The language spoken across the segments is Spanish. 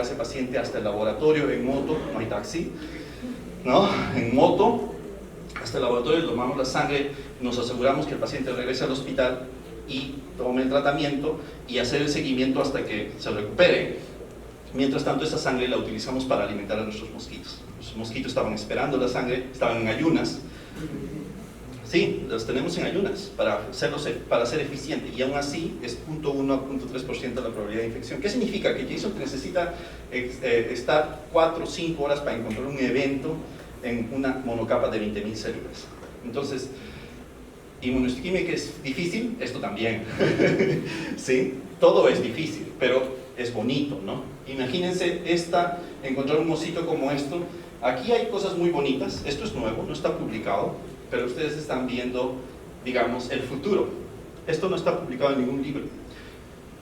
a ese paciente hasta el laboratorio en moto, no hay taxi, ¿no? En moto, hasta el laboratorio, tomamos la sangre, nos aseguramos que el paciente regrese al hospital y tome el tratamiento y hacer el seguimiento hasta que se recupere. Mientras tanto, esa sangre la utilizamos para alimentar a nuestros mosquitos. Los mosquitos estaban esperando la sangre, estaban en ayunas. Sí, los tenemos en ayunas para ser eficiente, y aún así es 0.1 a 0.3% la probabilidad de infección. ¿Qué significa? Que Jason necesita estar 4 o 5 horas para encontrar un evento en una monocapa de 20.000 células. Entonces, inmunohistoquímica es difícil, esto también. ¿Sí? Todo es difícil, pero es bonito, ¿no? Imagínense encontrar un mosquito como esto. Aquí hay cosas muy bonitas, esto es nuevo, no está publicado, pero ustedes están viendo, digamos, el futuro. Esto no está publicado en ningún libro.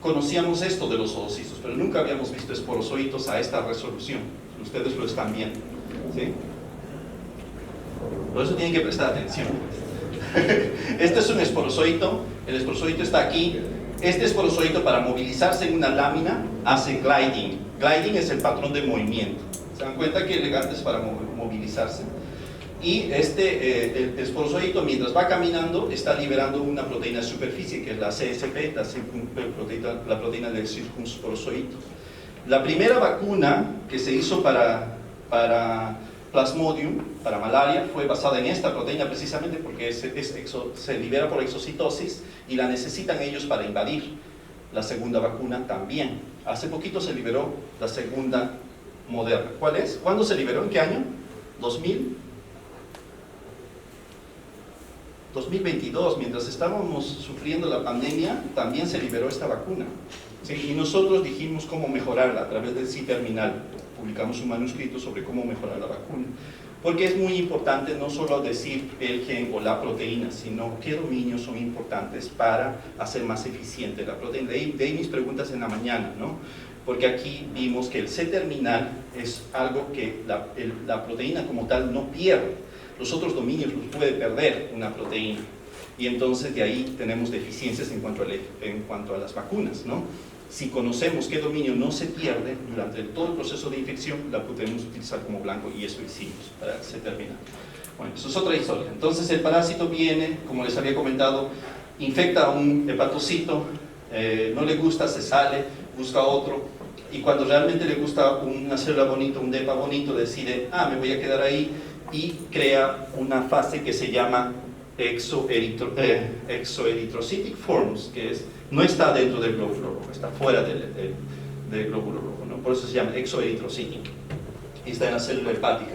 Conocíamos esto de los oocitos, pero nunca habíamos visto esporozoitos a esta resolución. Ustedes lo están viendo, ¿sí? Por eso tienen que prestar atención. Este es un esporozoito, el esporozoito está aquí. Este esporozoito, para movilizarse en una lámina, hace gliding. Gliding es el patrón de movimiento. ¿Se dan cuenta qué elegante es para movilizarse? Y el esporozoito, mientras va caminando, está liberando una proteína de superficie, que es la CSP, la proteína del circunsporozoito. La primera vacuna que se hizo para Plasmodium, para malaria, fue basada en esta proteína precisamente porque se libera por exocitosis y la necesitan ellos para invadir. La segunda vacuna también. Hace poquito se liberó la segunda Moderna. ¿Cuál es? ¿Cuándo se liberó? ¿En qué año? 2022, mientras estábamos sufriendo la pandemia, también se liberó esta vacuna. ¿Sí? Y nosotros dijimos cómo mejorarla a través del C-terminal. Publicamos un manuscrito sobre cómo mejorar la vacuna. Porque es muy importante no solo decir el gen o la proteína, sino qué dominios son importantes para hacer más eficiente la proteína. De ahí mis preguntas en la mañana, ¿no? Porque aquí vimos que el C-terminal es algo que la proteína como tal no pierde. Los otros dominios los puede perder una proteína. Y entonces de ahí tenemos deficiencias en cuanto a las vacunas, ¿no? Si conocemos qué dominio no se pierde durante todo el proceso de infección, la podemos utilizar como blanco, y eso hicimos para el C-terminal. Bueno, eso es otra historia. Entonces el parásito viene, como les había comentado, infecta a un hepatocito, no le gusta, se sale, busca otro, y cuando realmente le gusta una célula bonita, un DEPA bonito, decide, me voy a quedar ahí, y crea una fase que se llama exoeritrocytic forms, que no está dentro del glóbulo rojo, está fuera del glóbulo rojo, ¿no? Por eso se llama exoeritrocytic, y está en la célula hepática.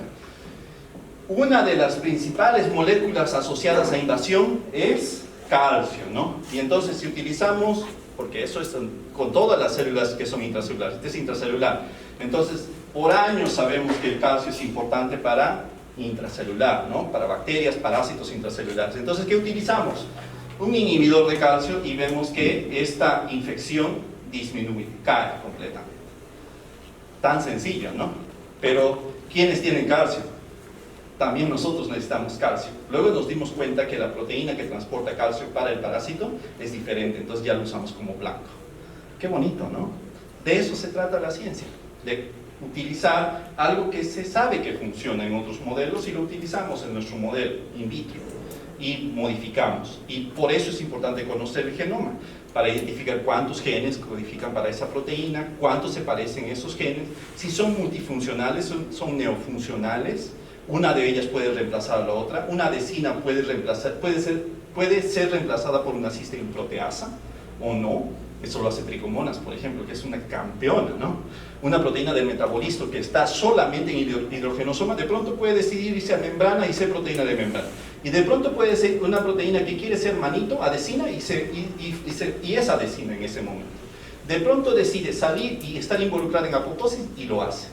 Una de las principales moléculas asociadas a invasión es calcio, ¿no? Y entonces si utilizamos, porque eso es con todas las células que son intracelulares, este es intracelular, entonces por años sabemos que el calcio es importante para intracelular, ¿no? Para bacterias, parásitos intracelulares. Entonces, ¿qué utilizamos? Un inhibidor de calcio, y vemos que esta infección disminuye, cae completamente. Tan sencillo, ¿no? Pero, ¿quiénes tienen calcio? También nosotros necesitamos calcio. Luego nos dimos cuenta que la proteína que transporta calcio para el parásito es diferente, entonces ya lo usamos como blanco. Qué bonito, ¿no? De eso se trata la ciencia, de utilizar algo que se sabe que funciona en otros modelos y lo utilizamos en nuestro modelo in vitro y modificamos. Y por eso es importante conocer el genoma, para identificar cuántos genes codifican para esa proteína, cuántos se parecen esos genes, si son multifuncionales, son neofuncionales, una de ellas puede reemplazar a la otra, una adesina puede ser reemplazada por una cisteína proteasa o no. Eso lo hace Trichomonas, por ejemplo, que es una campeona, ¿no? Una proteína del metabolismo que está solamente en hidrogenosoma, de pronto puede decidir irse a membrana y ser proteína de membrana. Y de pronto puede ser una proteína que quiere ser manito, adesina, y es adesina en ese momento. De pronto decide salir y estar involucrada en apoptosis y lo hace.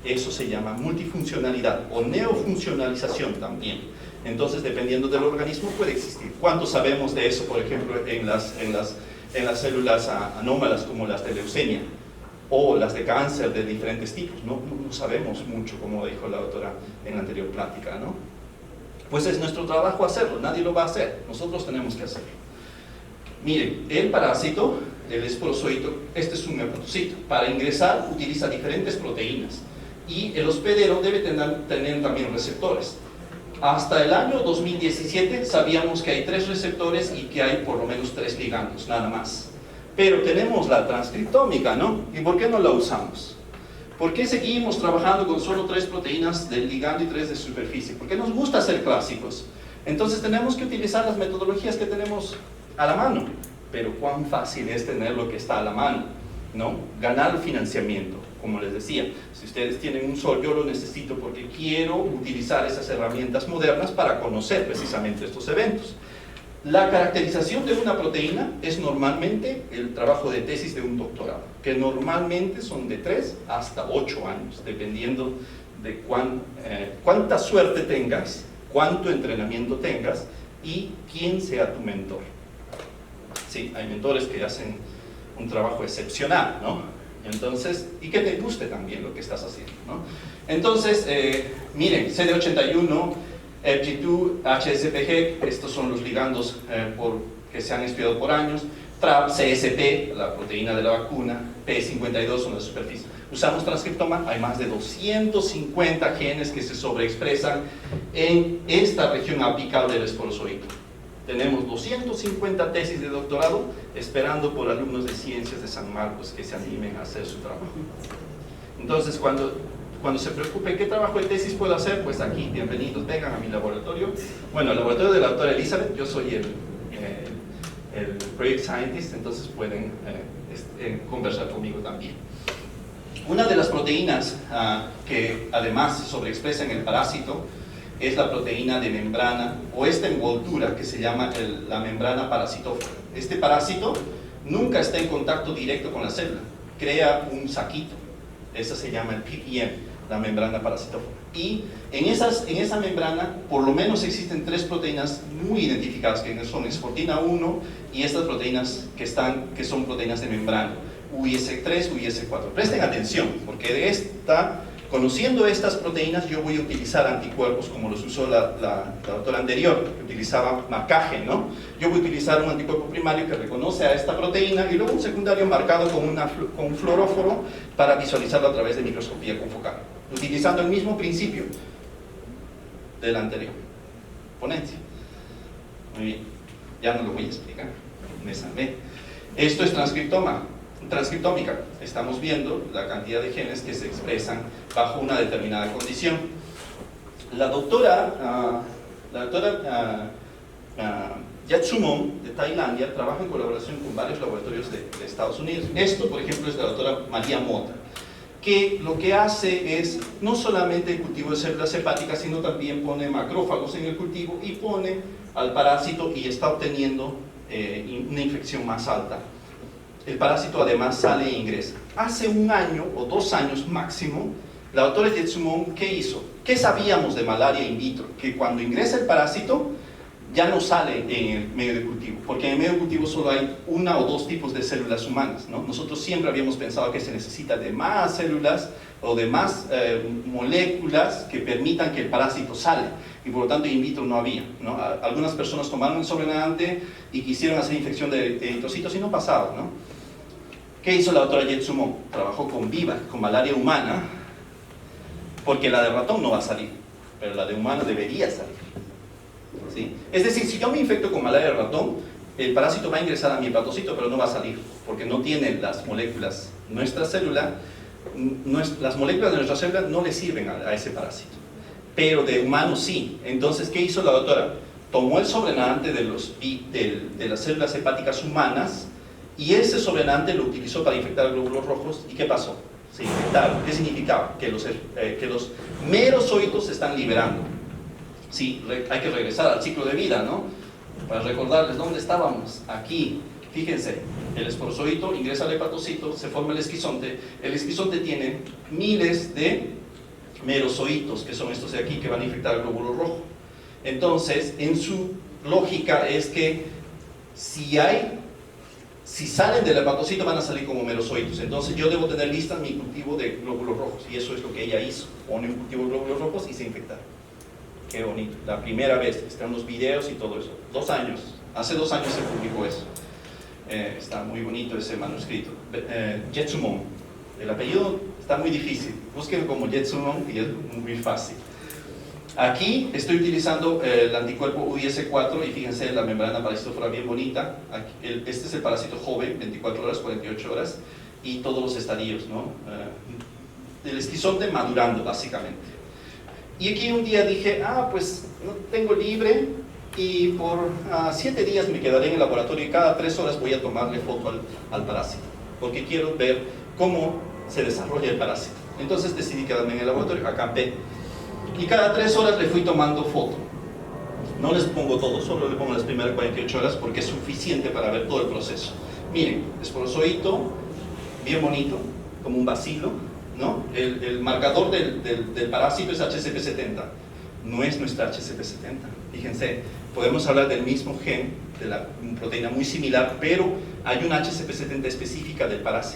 Eso se llama multifuncionalidad o neofuncionalización también. Entonces, dependiendo del organismo, puede existir. ¿Cuánto sabemos de eso, por ejemplo, en las células anómalas como las de leucemia o las de cáncer de diferentes tipos? No sabemos mucho, como dijo la doctora en la anterior plática, ¿no? Pues es nuestro trabajo hacerlo, nadie lo va a hacer, nosotros tenemos que hacerlo. Miren, el parásito el esporozoito, este es un hepatocito. Para ingresar utiliza diferentes proteínas y el hospedero debe tener también receptores. Hasta el año 2017 sabíamos que hay 3 receptores y que hay por lo menos 3 ligandos, nada más. Pero tenemos la transcriptómica, ¿no? ¿Y por qué no la usamos? ¿Por qué seguimos trabajando con solo 3 proteínas del ligando y 3 de superficie? Porque nos gusta ser clásicos. Entonces tenemos que utilizar las metodologías que tenemos a la mano. Pero cuán fácil es tener lo que está a la mano, ¿no? Ganar financiamiento, como les decía. Si ustedes tienen un sol, yo lo necesito porque quiero utilizar esas herramientas modernas para conocer precisamente estos eventos. La caracterización de una proteína es normalmente el trabajo de tesis de un doctorado, que normalmente son de 3 hasta 8 años, dependiendo de cuánta suerte tengas, cuánto entrenamiento tengas y quién sea tu mentor. Sí, hay mentores que hacen un trabajo excepcional, ¿no? Entonces, y que te guste también lo que estás haciendo, ¿no? Entonces, miren, CD81, EPG2, HSPG, estos son los ligandos que se han estudiado por años. TRAP, CSP, la proteína de la vacuna, P52 son de superficie. Usamos transcriptoma, hay más de 250 genes que se sobreexpresan en esta región apical del esporozoito. Tenemos 250 tesis de doctorado esperando por alumnos de ciencias de San Marcos que se animen a hacer su trabajo. Entonces, cuando se preocupen qué trabajo de tesis puedo hacer, pues aquí, bienvenidos, vengan a mi laboratorio. Bueno, el laboratorio de la doctora Elizabeth, yo soy el Project Scientist, entonces pueden conversar conmigo también. Una de las proteínas que además se sobreexpresa en el parásito es la proteína de membrana o esta envoltura que se llama la membrana parasitófora. Este parásito nunca está en contacto directo con la célula, crea un saquito, esa se llama el PPM, la membrana parasitófora. Y en esa membrana por lo menos existen 3 proteínas muy identificadas que son exportina 1 y estas proteínas que son proteínas de membrana, UIS3, UIS4. Presten atención porque conociendo estas proteínas yo voy a utilizar anticuerpos como los usó la doctora anterior, que utilizaba marcaje, ¿no? Yo voy a utilizar un anticuerpo primario que reconoce a esta proteína y luego un secundario marcado con un fluoróforo para visualizarlo a través de microscopía confocal, utilizando el mismo principio del anterior. Ponencia. Muy bien, ya no lo voy a explicar, me salvé. Esto es transcriptómica. Estamos viendo la cantidad de genes que se expresan bajo una determinada condición. La doctora Yatsumon de Tailandia trabaja en colaboración con varios laboratorios de Estados Unidos. Esto, por ejemplo, es la doctora María Mota, que lo que hace es no solamente el cultivo de células hepáticas, sino también pone macrófagos en el cultivo y pone al parásito y está obteniendo una infección más alta. El parásito además sale e ingresa. Hace 1 año o 2 años máximo, la doctora Yatsumon, ¿qué hizo? ¿Qué sabíamos de malaria in vitro? Que cuando ingresa el parásito, ya no sale en el medio de cultivo, porque en el medio de cultivo solo hay 1 o 2 tipos de células humanas, ¿no? Nosotros siempre habíamos pensado que se necesita de más células o de más moléculas que permitan que el parásito salga, y por lo tanto in vitro no había, ¿no? Algunas personas tomaron el sobrenadante y quisieron hacer infección de eritrocitos y no pasaba, ¿no? ¿Qué hizo la doctora Yatsumon? Trabajó con viva, con malaria humana, porque la de ratón no va a salir, pero la de humano debería salir. ¿Sí? Es decir, si yo me infecto con malaria de ratón, el parásito va a ingresar a mi hepatocito, pero no va a salir, porque no tiene las moléculas. Las moléculas de nuestra célula no le sirven a ese parásito, pero de humano sí. Entonces, ¿qué hizo la doctora? Tomó el sobrenadante de las células hepáticas humanas y ese sobrenadante lo utilizó para infectar glóbulos rojos. ¿Y qué pasó? Se infectaron. ¿Qué significaba? Que los merozoitos se están liberando. Sí, hay que regresar al ciclo de vida, ¿no? Para recordarles dónde estábamos. Aquí, fíjense, el esporozoito ingresa al hepatocito, se forma el esquizonte. El esquizonte tiene miles de merozoitos, que son estos de aquí, que van a infectar el glóbulo rojo. Entonces, en su lógica es que si salen del hepatocito van a salir como merozoitos. Entonces yo debo tener lista mi cultivo de glóbulos rojos, y eso es lo que ella hizo. Pone un cultivo de glóbulos rojos y se infecta. Qué bonito, la primera vez, están los videos y todo eso. 2 años, hace 2 años se publicó eso. Está muy bonito ese manuscrito. Yetsumon. El apellido está muy difícil. Búsquenlo como Yetsumon y es muy fácil. Aquí estoy utilizando el anticuerpo UIS4 y fíjense la membrana parasitófora bien bonita. Aquí, este es el parásito joven, 24 horas, 48 horas y todos los estadios, ¿no? El esquizonte madurando básicamente. Y aquí un día dije, pues no tengo libre y por 7 días me quedaré en el laboratorio y cada 3 horas voy a tomarle foto al parásito porque quiero ver cómo se desarrolla el parásito. Entonces decidí quedarme en el laboratorio, acampé. Y cada 3 horas le fui tomando foto. No les pongo todo, solo le pongo las primeras 48 horas porque es suficiente para ver todo el proceso. Miren, esporozoito, bien bonito, como un bacilo, ¿no? El marcador del parásito es HCP70. No es nuestra HCP70. Fíjense, podemos hablar del mismo gen, de la proteína muy similar, pero hay una HCP70 específica del parásito.